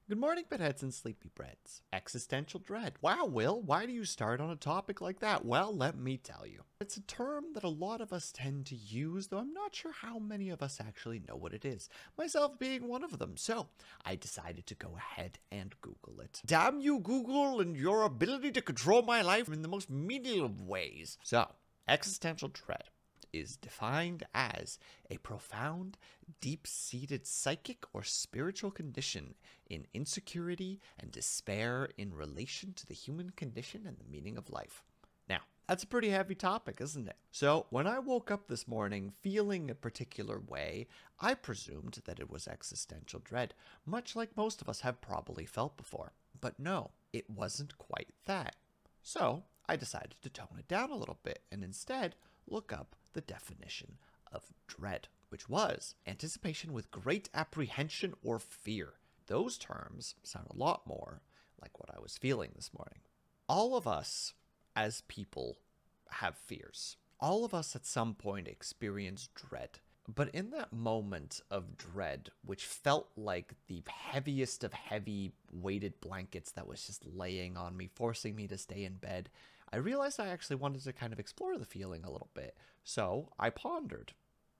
Good morning, bedheads and sleepy breads. Existential dread. Wow, Will, why do you start on a topic like that? Well, let me tell you. It's a term that a lot of us tend to use, though I'm not sure how many of us actually know what it is, myself being one of them. So, I decided to go ahead and Google it. Damn you, Google, and your ability to control my life in the most menial of ways. So, existential dread is defined as a profound, deep-seated psychic or spiritual condition in insecurity and despair in relation to the human condition and the meaning of life. Now, that's a pretty heavy topic, isn't it? So, when I woke up this morning feeling a particular way, I presumed that it was existential dread, much like most of us have probably felt before. But no, it wasn't quite that. So, I decided to tone it down a little bit and instead look up the definition of dread, which was anticipation with great apprehension or fear. Those terms sound a lot more like what I was feeling this morning. All of us as people have fears. All of us at some point experience dread. But in that moment of dread, which felt like the heaviest of heavy weighted blankets that was just laying on me, forcing me to stay in bed, I realized I actually wanted to kind of explore the feeling a little bit. So I pondered,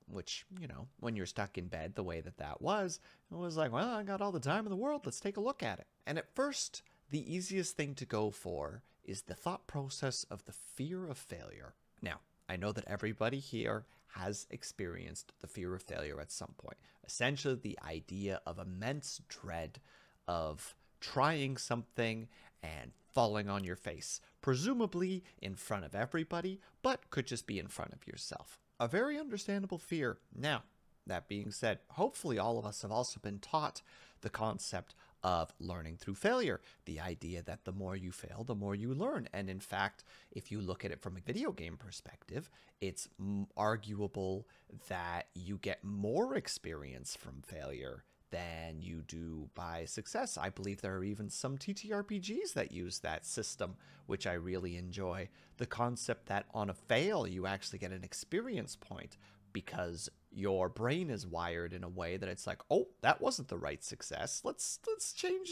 which, you know, when you're stuck in bed the way that that was, it was like, well, I got all the time in the world. Let's take a look at it. And at first, the easiest thing to go for is the thought process of the fear of failure. Now, I know that everybody here has experienced the fear of failure at some point. Essentially, the idea of immense dread of trying something and falling on your face, presumably in front of everybody, but could just be in front of yourself. A very understandable fear. Now, that being said, hopefully all of us have also been taught the concept of learning through failure. The idea that the more you fail, the more you learn. And in fact, if you look at it from a video game perspective, it's arguable that you get more experience from failure than you do by success. I believe there are even some TTRPGs that use that system, which I really enjoy. The concept that on a fail, you actually get an experience point because your brain is wired in a way that it's like, oh, that wasn't the right success. Let's change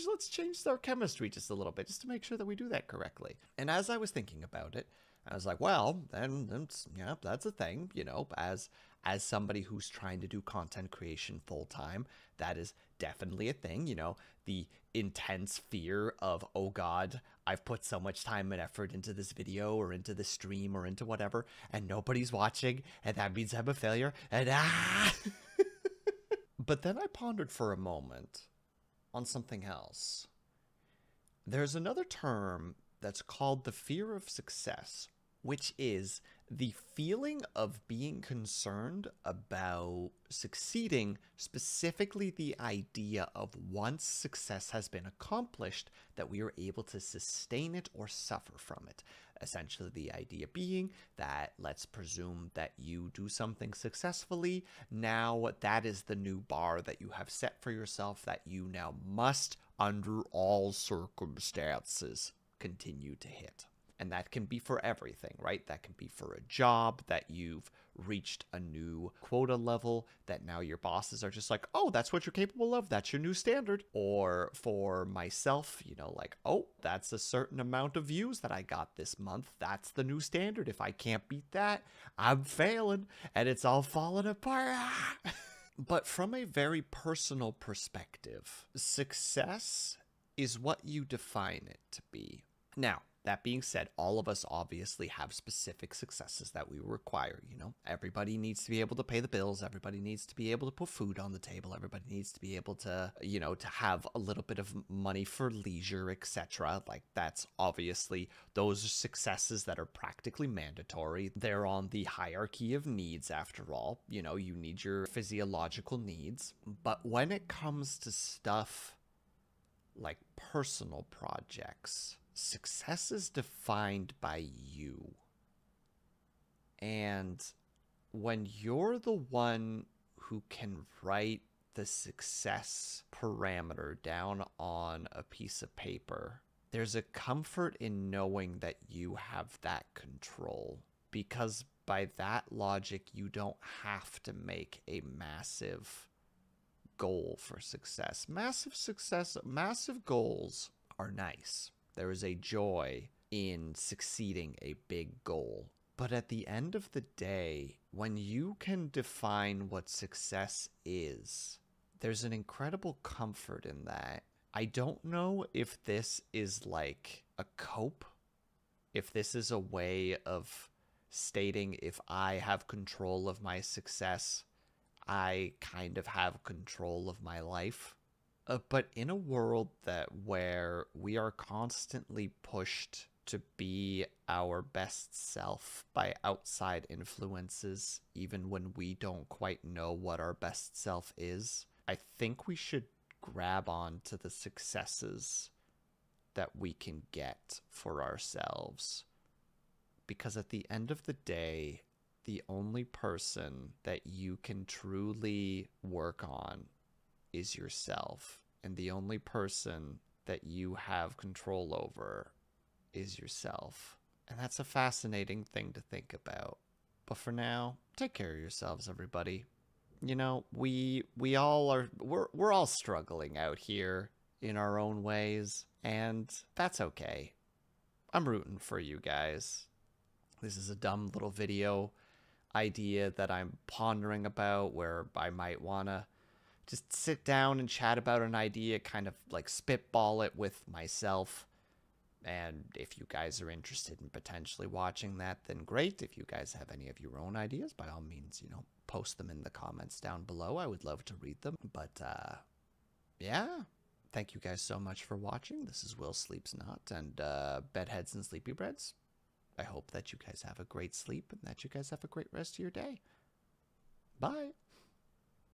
our chemistry just a little bit just to make sure that we do that correctly. And as I was thinking about it, I was like, well, then yeah, that's a thing, you know, as somebody who's trying to do content creation full time, that is definitely a thing, you know, the intense fear of, oh God, I've put so much time and effort into this video or into the stream or into whatever, and nobody's watching, and that means I'm a failure, and But then I pondered for a moment on something else. There's another term that's called the fear of success, which is the feeling of being concerned about succeeding, specifically the idea of once success has been accomplished, that we are able to sustain it or suffer from it. Essentially, the idea being that, let's presume that you do something successfully, now that is the new bar that you have set for yourself that you now must, under all circumstances, continue to hit. And that can be for everything, right? That can be for a job that you've reached a new quota level that now your bosses are just like, oh, that's what you're capable of. That's your new standard. Or for myself, you know, like, oh, that's a certain amount of views that I got this month. That's the new standard. If I can't beat that, I'm failing and it's all falling apart. But from a very personal perspective, success is what you define it to be. Now, that being said, all of us obviously have specific successes that we require, you know. Everybody needs to be able to pay the bills. Everybody needs to be able to put food on the table. Everybody needs to be able to, you know, to have a little bit of money for leisure, etc. Like, that's obviously, those are successes that are practically mandatory. They're on the hierarchy of needs, after all. You know, you need your physiological needs. But when it comes to stuff like personal projects, success is defined by you. And when you're the one who can write the success parameter down on a piece of paper, there's a comfort in knowing that you have that control. Because by that logic, you don't have to make a massive goal for success. Massive goals are nice. There is a joy in succeeding a big goal. But at the end of the day, when you can define what success is, there's an incredible comfort in that. I don't know if this is like a cope, if this is a way of stating if I have control of my success, I kind of have control of my life. But in a world where we are constantly pushed to be our best self by outside influences, even when we don't quite know what our best self is, I think we should grab on to the successes that we can get for ourselves. Because at the end of the day, the only person that you can truly work on is yourself. And the only person that you have control over is yourself. And that's a fascinating thing to think about. But for now, take care of yourselves, everybody. You know, we all are, we're all struggling out here in our own ways, and that's okay. I'm rooting for you guys. This is a dumb little video idea that I'm pondering about, where I might want to just sit down and chat about an idea, kind of like spitball it with myself. And if you guys are interested in potentially watching that, then great. If you guys have any of your own ideas, by all means, you know, post them in the comments down below. I would love to read them. But yeah, thank you guys so much for watching. This is Will Sleeps Not, and Bedheads and Sleepy Breads. I hope that you guys have a great sleep and that you guys have a great rest of your day. Bye.